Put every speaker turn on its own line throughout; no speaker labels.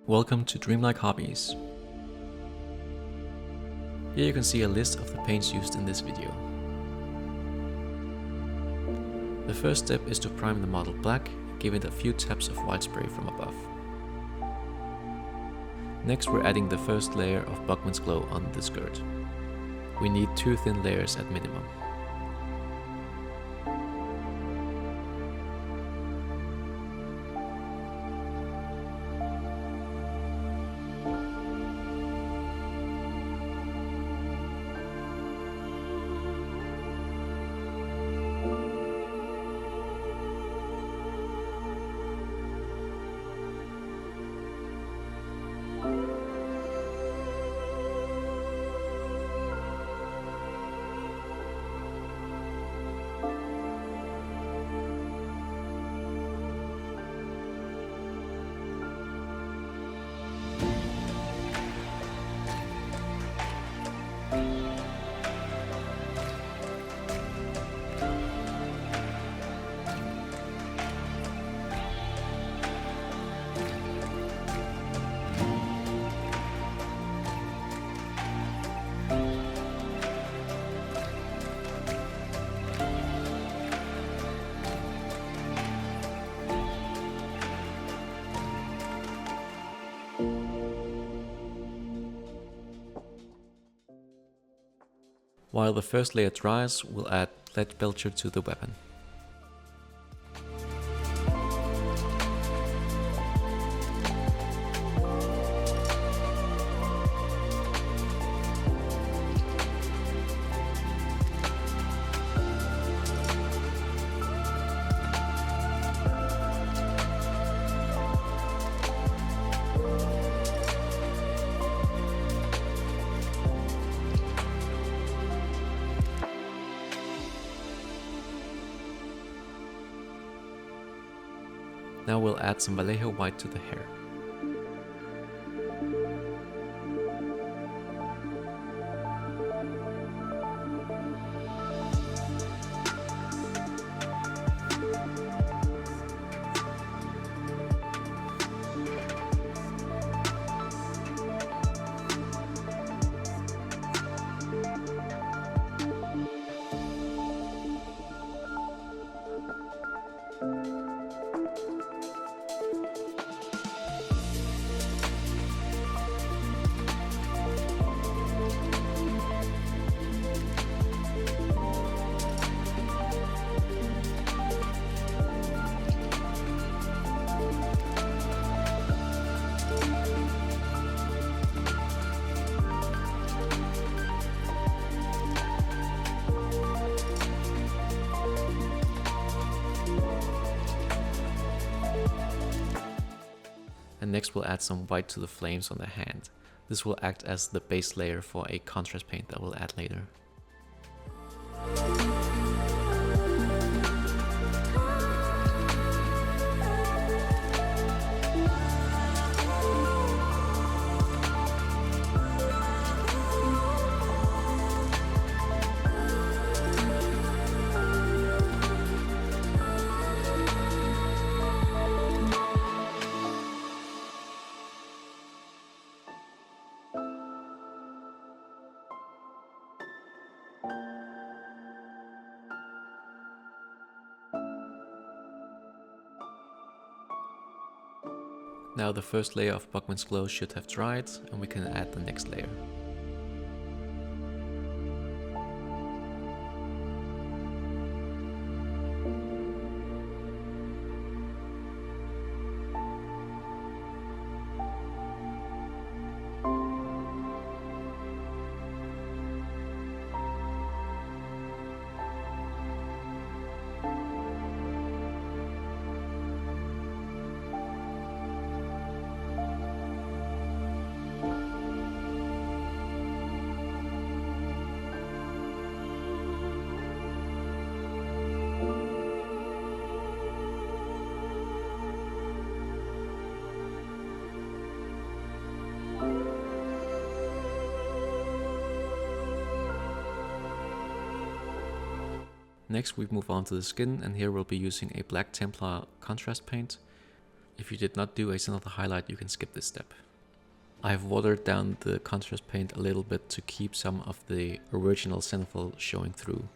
Welcome to Dreamlike Hobbies. Here you can see a list of the paints used in this video. The first step is to prime the model black, give it a few taps of white spray from above. Next we're adding the first layer of Bugman's glow on the skirt. We need 2 thin layers at minimum. While the first layer dries, we'll add Leadbelcher to the weapon. Now we'll add some Vallejo white to the hair. And next we'll add some white to the flames on the hand. This will act as the base layer for a contrast paint that we'll add later. Now the first layer of Bugman's glow should have dried, and we can add the next layer. Next we move on to the skin, and here we'll be using a black Templar contrast paint. If you did not do a center highlight, you can skip this step. I have watered down the contrast paint a little bit to keep some of the original centerfold showing through.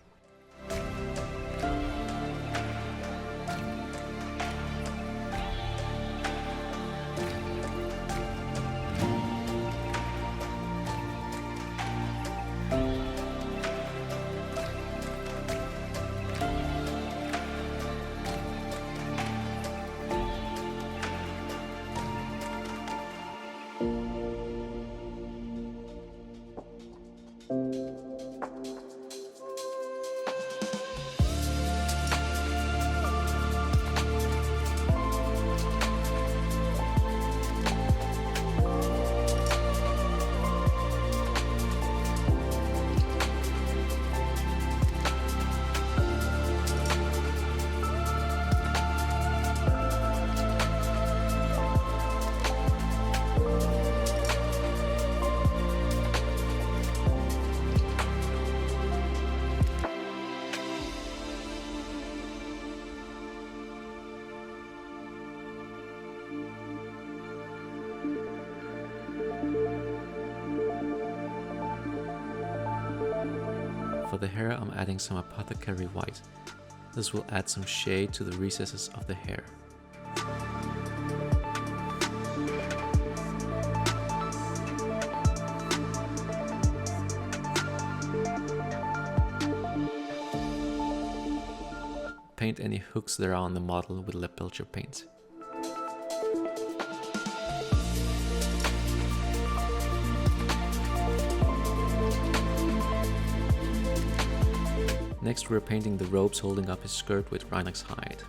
For the hair, I'm adding some apothecary white. This will add some shade to the recesses of the hair. Paint any hooks there are on the model with Leadbelcher paint. Next we're painting the ropes holding up his skirt with Rhinox hide.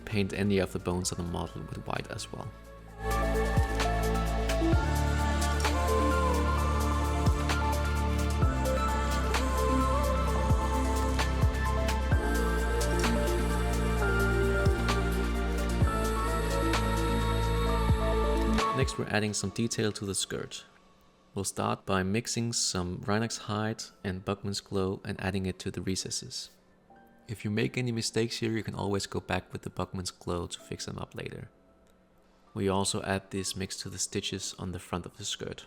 Paint any of the bones on the model with white as well. Next we're adding some detail to the skirt. We'll start by mixing some Rhinox hide and Bugman's glow and adding it to the recesses. If you make any mistakes here, you can always go back with the Bugman's glow to fix them up later. We also add this mix to the stitches on the front of the skirt.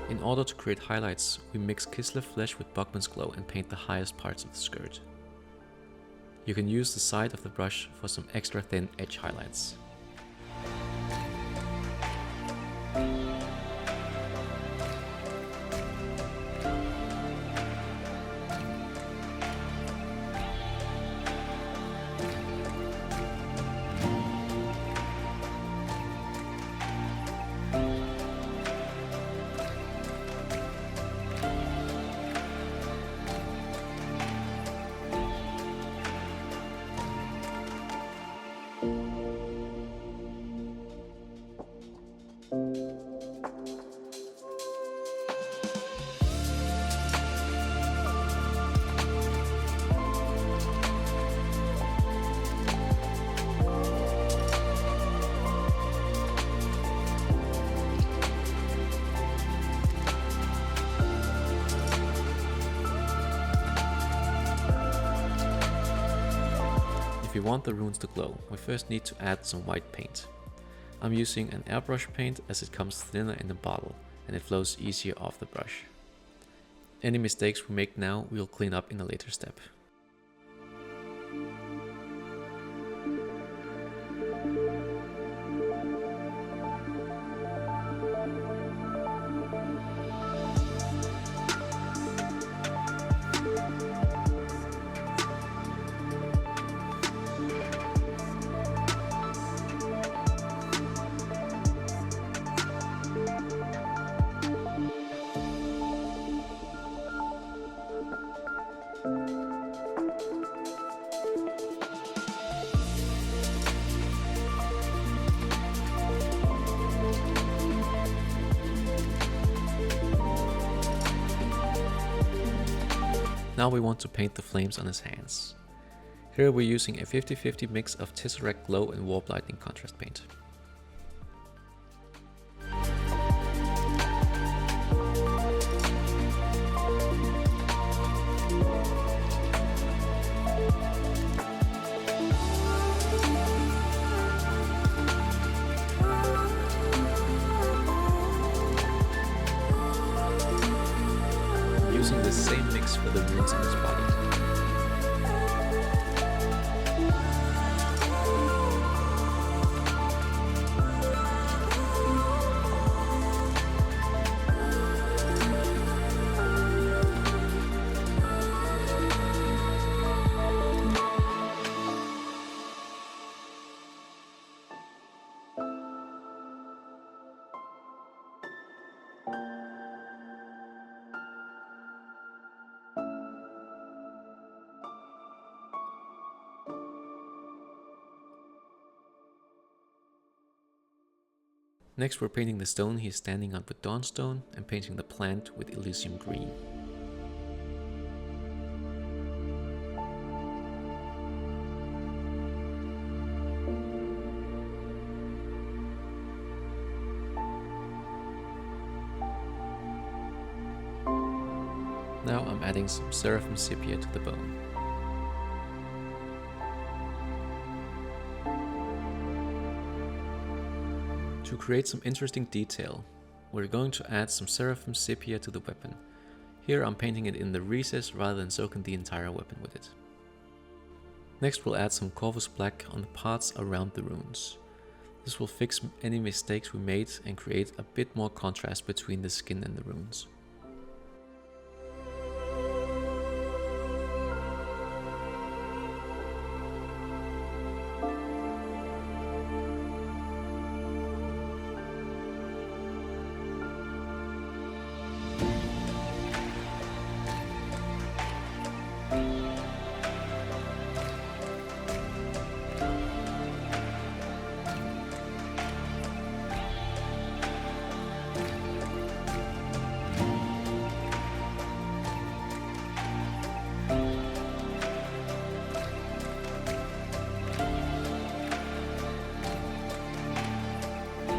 In order to create highlights, we mix Kislev flesh with Bugman's glow and paint the highest parts of the skirt. You can use the side of the brush for some extra thin edge highlights. we want the runes to glow, we first need to add some white paint. I'm using an airbrush paint as it comes thinner in the bottle and it flows easier off the brush. Any mistakes we make now we'll clean up in a later step. Now we want to paint the flames on his hands. Here we're using a 50-50 mix of Tesseract Glow and Warplightning contrast paint. Using the same mix for the runes on his body. Next we're painting the stone he is standing on with Dawnstone and painting the plant with Elysium Green. Now I'm adding some Seraphim sepia to the bone. To create some interesting detail, we're going to add some Seraphim sepia to the weapon. Here I'm painting it in the recess rather than soaking the entire weapon with it. Next we'll add some Corvus black on the parts around the runes. This will fix any mistakes we made and create a bit more contrast between the skin and the runes.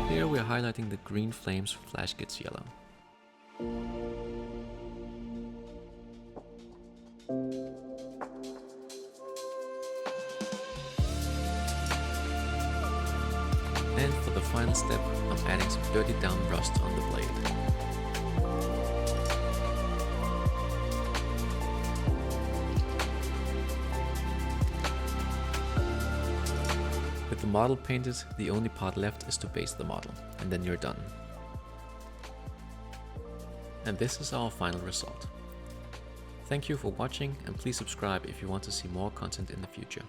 Here we are highlighting the green flames with flash gitz yellow. And for the final step, I'm adding some dirty down rust on the blade. With the model painted, the only part left is to base the model, and then you're done. And this is our final result. Thank you for watching, and please subscribe if you want to see more content in the future.